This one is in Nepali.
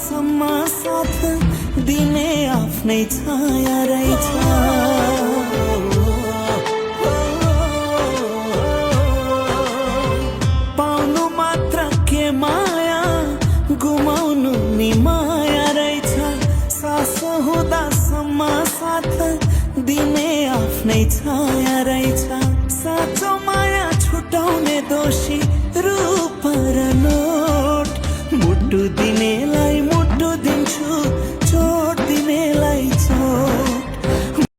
हुँदासम्म साथ दिने आफ्नै छाया रहेछ। पाउनु मात्र के माया, गुमाउनु नि माया रहेछ। सास हुँदासम्म साथ दिने आफ्नै छाया रहेछ।